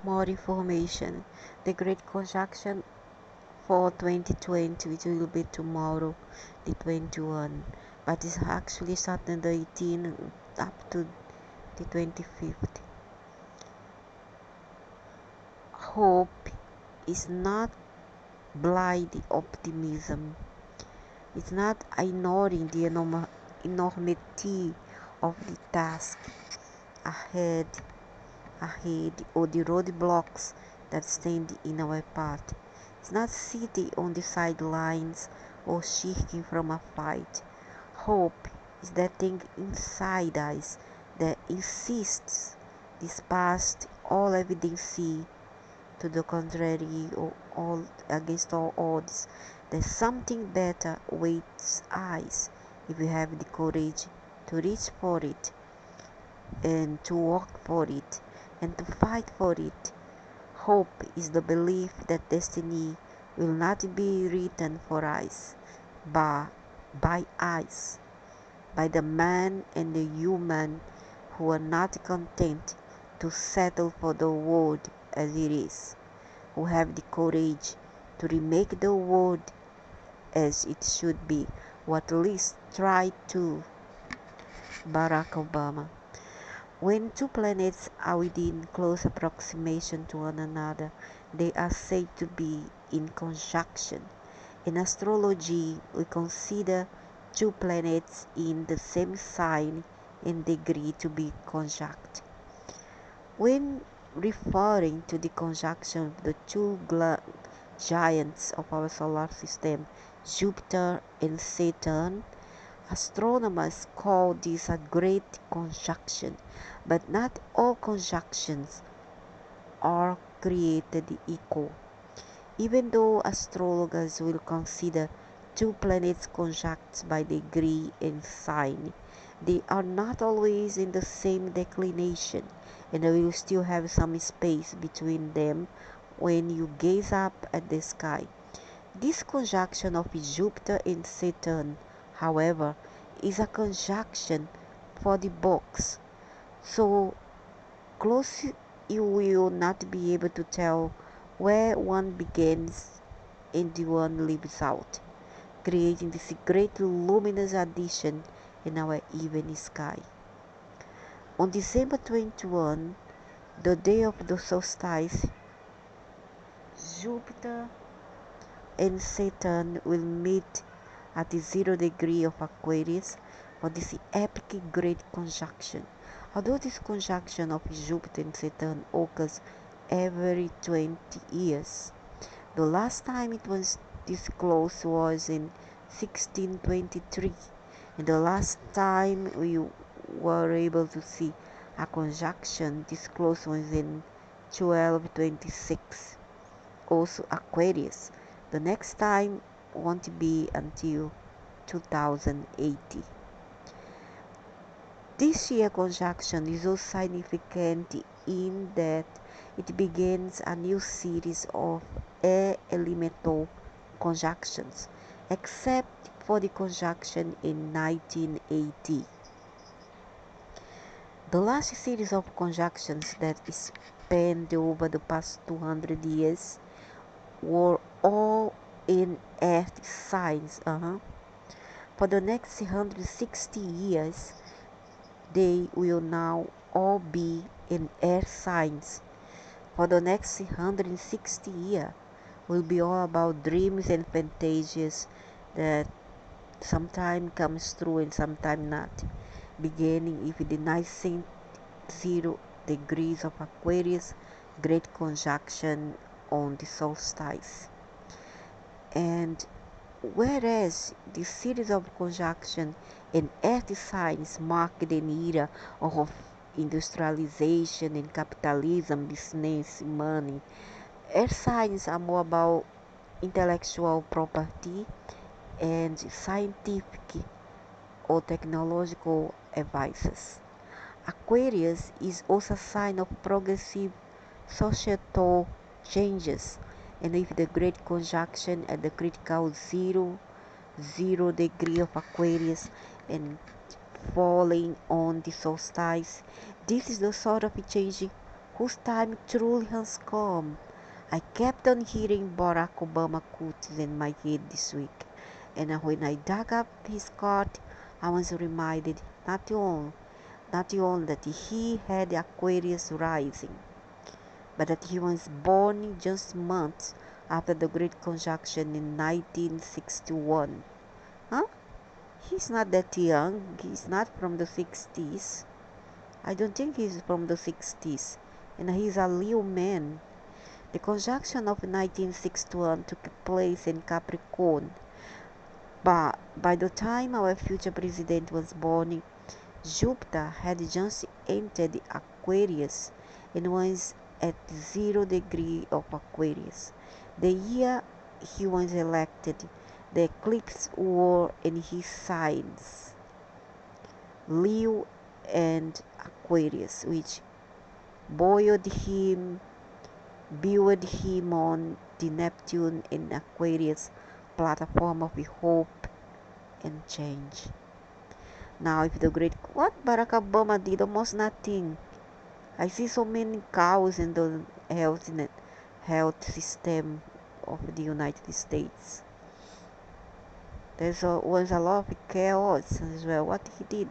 More information. The Great Conjunction for 2020, which will be tomorrow, the 21, but it's actually starting the 18th up to the 25th. Hope is not blind optimism. It's not ignoring the enormity of the task ahead, or the roadblocks that stand in our path. It's not sitting on the sidelines or shirking from a fight. Hope is that thing inside us that insists, despite all evidence to the contrary, or all against all odds, that something better waits us if we have the courage to reach for it and to work for it and to fight for it. Hope is the belief that destiny will not be written for us, but by us, by the man and the human who are not content to settle for the world as it is, who have the courage to remake the world as it should be, or at least try to. Barack Obama. When two planets are within close approximation to one another, they are said to be in conjunction. In astrology, we consider two planets in the same sign and degree to be conjunct. When referring to the conjunction of the two giants of our solar system, Jupiter and Saturn, astronomers call this a great conjunction, but not all conjunctions are created equal. Even though astrologers will consider two planets conjunct by degree and sign, they are not always in the same declination, and there will still have some space between them when you gaze up at the sky. This conjunction of Jupiter and Saturn, however, is a conjunction for the books, so close you will not be able to tell where one begins and the one leaves out, creating this great luminous addition in our evening sky. On December 21, the day of the solstice, Jupiter and Saturn will meet at the 0 degree of Aquarius for this epic great conjunction. Although this conjunction of Jupiter and Saturn occurs every 20 years, the last time it was this close was in 1623, and the last time we were able to see a conjunction this close was in 1226, also Aquarius. The next time won't be until 2080. This year conjunction is so significant in that it begins a new series of air elemental conjunctions, except for the conjunction in 1980. The last series of conjunctions that spanned over the past 200 years were all in earth signs. For the next 160 years, they will now all be in air signs. For the next 160 years, will be all about dreams and fantasies that sometimes comes true and sometimes not. Beginning with the nascent 0 degrees of Aquarius, great conjunction on the solstice. And whereas the series of conjunction and earth signs marked an era of industrialization and capitalism, business, money, earth signs are more about intellectual property and scientific or technological advances. Aquarius is also a sign of progressive societal changes, and with the great conjunction at the critical 0 degree of Aquarius and falling on the solstice, this is the sort of change whose time truly has come. I kept on hearing Barack Obama quotes in my head this week, and when I dug up his card, I was reminded not only that he had Aquarius rising, but that he was born just months after the Great Conjunction in 1961. Huh? He's not that young. He's not from the 60s. I don't think he's from the 60s. And he's a Leo man. The conjunction of 1961 took place in Capricorn. But by the time our future president was born, Jupiter had just entered Aquarius and was at 0 degree of Aquarius. The year he was elected, the eclipse were in his signs, Leo and Aquarius, which buoyed him on the Neptune and Aquarius platform of hope and change. Now, if the great what Barack Obama did almost nothing. I see so many cows in the health system of the United States. Was a lot of chaos as well. What he did.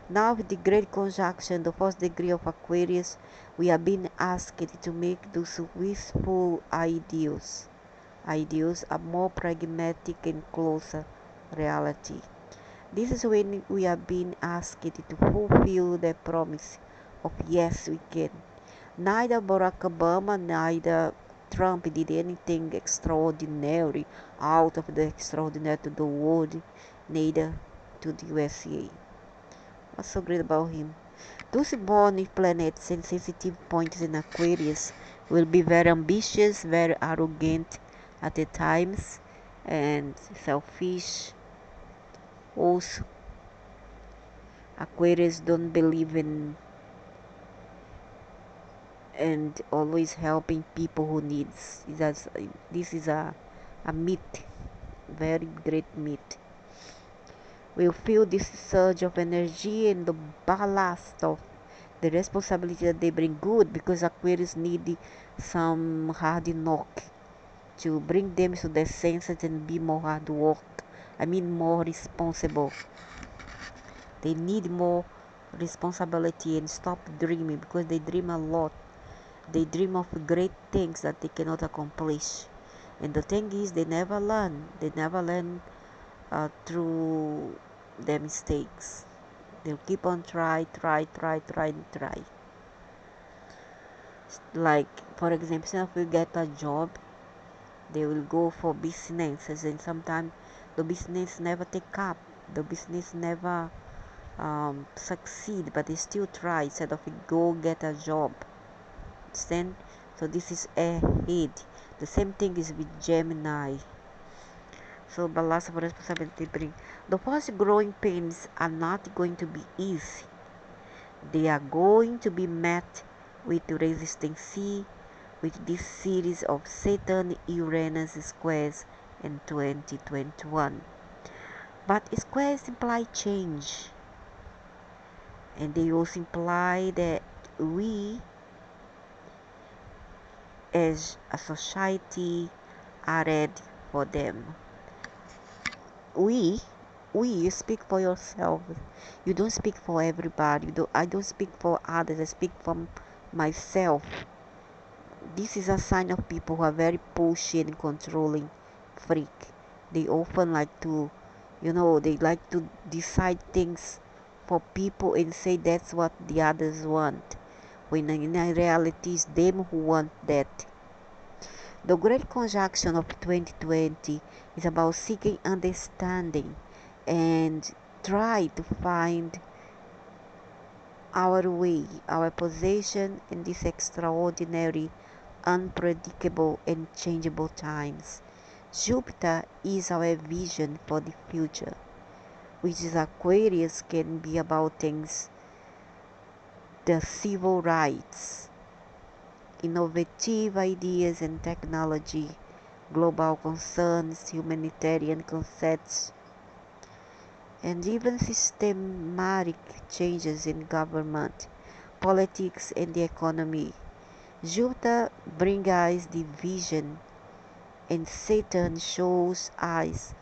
Now with the Great Conjunction, the first degree of Aquarius, we are being asked to make those wistful ideals are more pragmatic and closer reality. This is when we are being asked to fulfill the promise of yes we can. Neither Barack Obama, neither Trump did anything extraordinary out of the extraordinary to the world, neither to the USA. What's so great about him? Those born with planets and sensitive points in Aquarius will be very ambitious, very arrogant at the times, and selfish. Also, Aquarius don't believe in and always helping people who needs. This is a myth, very great myth. We'll feel this surge of energy and the ballast of the responsibility that they bring good, because Aquarius need some hard knock to bring them to their senses and be more hard work. More responsible. They need more responsibility and stop dreaming, because they dream a lot. They dream of great things that they cannot accomplish. And the thing is, they never learn. They never learn through their mistakes. They'll keep on try. Like, for example, if we get a job, they will go for businesses, and sometimes the business never take up. The business never succeed, but they still try instead of go get a job. Understand? So this is ahead. The same thing is with Gemini. So balance of responsibility bring. The first growing pains are not going to be easy. They are going to be met with resistance with this series of Saturn-Uranus squares in 2021. But squares imply change, and they also imply that we as a society are ready for them. We you speak for yourself. You don't speak for everybody. I don't speak for others. I speak for myself. This is a sign of people who are very pushy and controlling freak. They often like to, they like to decide things for people and say that's what the others want, when in reality it's them who want that. The Great Conjunction of 2020 is about seeking understanding and try to find our way, our position in these extraordinary, unpredictable, and changeable times. Jupiter is our vision for the future, which is Aquarius can be about things, the civil rights, innovative ideas and technology, global concerns, humanitarian concepts, and even systematic changes in government, politics, and the economy. Jupiter brings us the vision, and Saturn shows us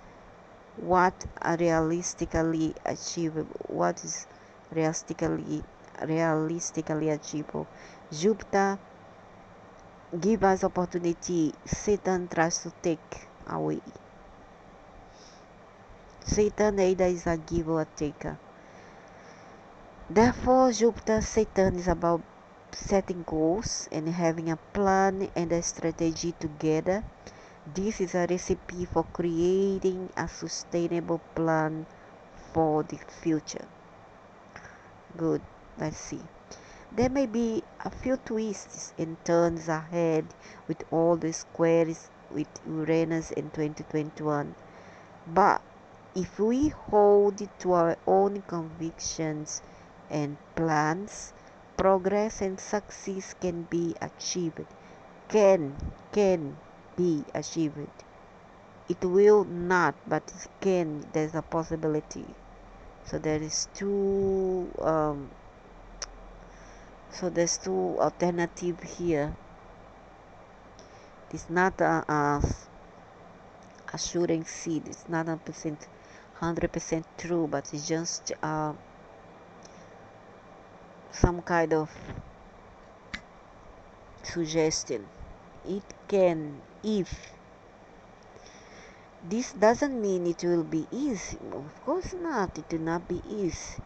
what are what is realistically achievable. Jupiter give us opportunity, Satan tries to take away. Satan either is a giver or a taker. Therefore, Jupiter Saturn is about setting goals and having a plan and a strategy together. This is a recipe for creating a sustainable plan for the future. Good, let's see. There may be a few twists and turns ahead with all the squares with Uranus in 2021, but if we hold to our own convictions and plans, progress and success can be achieved. Can be achieved. It will not, but it can. There's a possibility. So there is there's two alternative here. It's not a assuring seed. It's not 100% true, but it's just some kind of suggestion. It can, if. This doesn't mean it will be easy. Of course not. It will not be easy.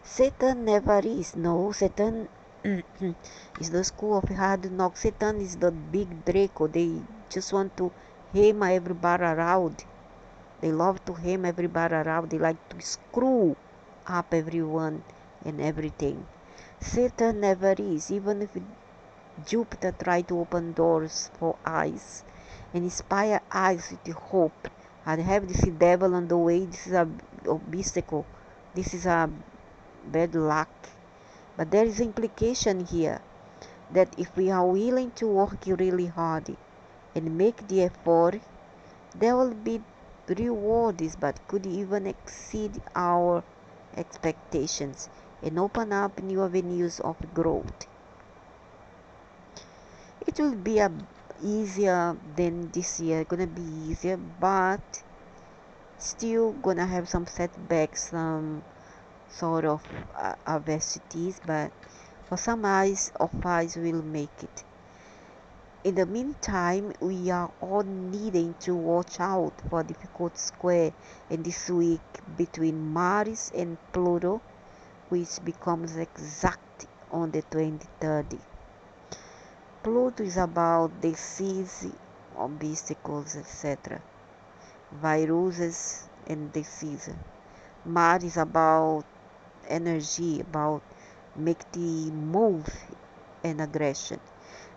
Satan never is. No, Satan is the school of hard knocks. Satan is the big Draco. They just want to ham everybody around. They love to ham everybody around. They like to screw up everyone and everything. Satan never is. Even if Jupiter try to open doors for eyes and inspire eyes with hope. I have this devil on the way. This is a obstacle. This is a bad luck. But there is implication here that if we are willing to work really hard and make the effort, there will be rewards, but could even exceed our expectations and open up new avenues of growth. It will be easier than this year. Gonna be easier, but still gonna have some setbacks, some sort of adversities, but for some eyes of us will make it. In the meantime, we are all needing to watch out for a difficult square in this week between Mars and Pluto, which becomes exact on the 23rd. Pluto is about disease, obstacles, etc. Viruses and disease. Mars is about energy, about make the move and aggression.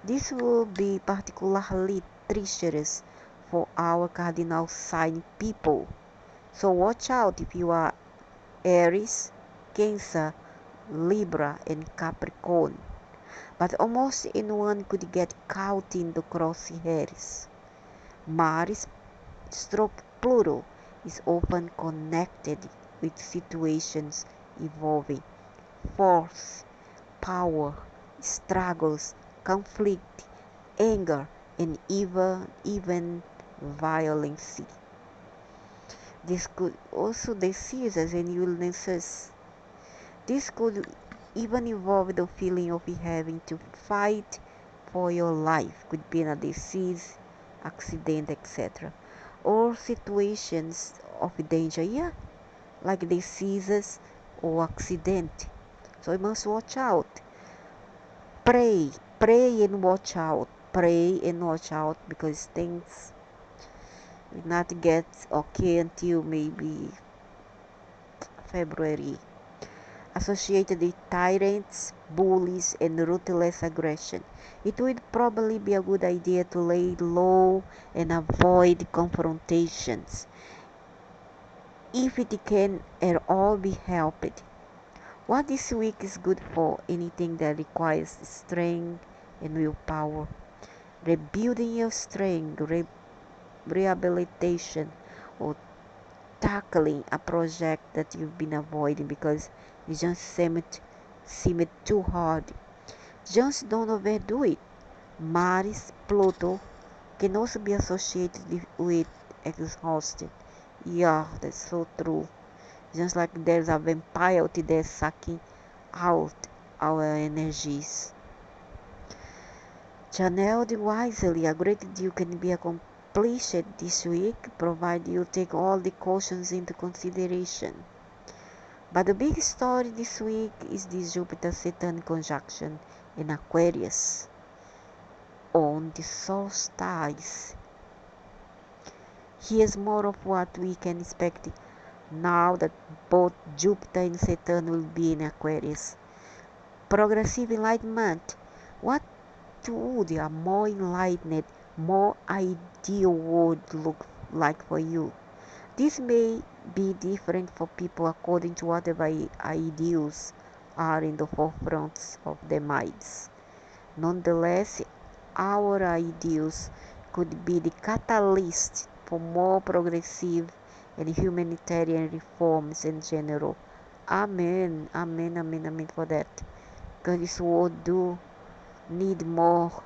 This will be particularly treacherous for our cardinal sign people. So watch out if you are Aries, Cancer, Libra, and Capricorn. But almost anyone could get caught in the crosshairs. Mars stroke Pluto is often connected with situations involving force, power, struggles, conflict, anger, and even violence. This could also diseases and illnesses. This could even involve the feeling of having to fight for your life. Could be a disease, accident, etc. Or situations of danger, yeah, like diseases or accident. So you must watch out. Pray and watch out. Pray and watch out because things will not get okay until maybe February. Associated with tyrants, bullies, and ruthless aggression. It would probably be a good idea to lay low and avoid confrontations if it can at all be helped. What this week is good for? Anything that requires strength and willpower. Rebuilding your strength, rehabilitation, or tackling a project that you've been avoiding because it just seemed too hard. Just don't overdo it. Mars, Pluto can also be associated with exhausted. Yeah, that's so true. Just like there's a vampire out there sucking out our energies. Channeled wisely, a great deal can be accomplished this week, provided you take all the cautions into consideration. But the big story this week is the Jupiter-Saturn conjunction in Aquarius on the solstice. Here's more of what we can expect now that both Jupiter and Saturn will be in Aquarius. Progressive enlightenment. What would a more enlightened, more ideal world look like for you? This may be different for people according to whatever ideals are in the forefront of their minds. Nonetheless, our ideals could be the catalyst for more progressive and humanitarian reforms in general. Amen, amen, amen, amen for that. Because this world do need more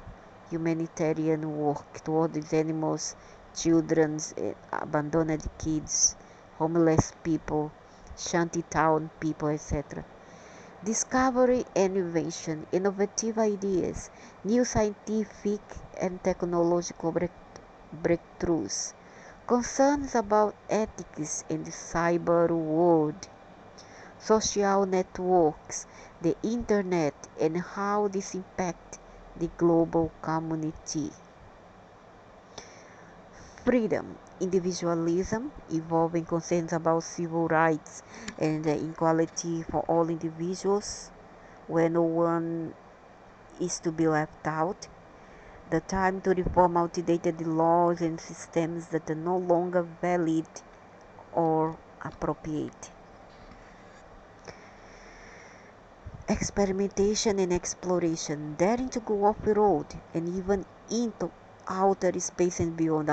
humanitarian work toward these animals, children, abandoned kids, homeless people, shantytown people, etc. Discovery and invention, innovative ideas, new scientific and technological breakthroughs, concerns about ethics in the cyber world, social networks, the internet, and how this impact the global community. Freedom, individualism, evolving concerns about civil rights and equality for all individuals, where no one is to be left out. The time to reform outdated laws and systems that are no longer valid or appropriate. Experimentation and exploration, daring to go off the road and even into outer space and beyond.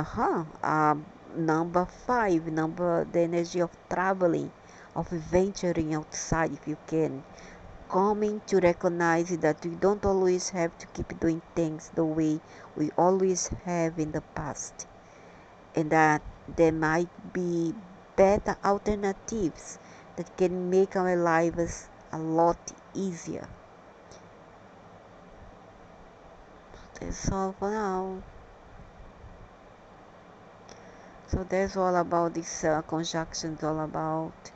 Number five, number the energy of traveling, of venturing outside if you can. Coming to recognize that we don't always have to keep doing things the way we always have in the past, and that there might be better alternatives that can make our lives a lot easier. That's all for now. So that's all about this conjunctions all about.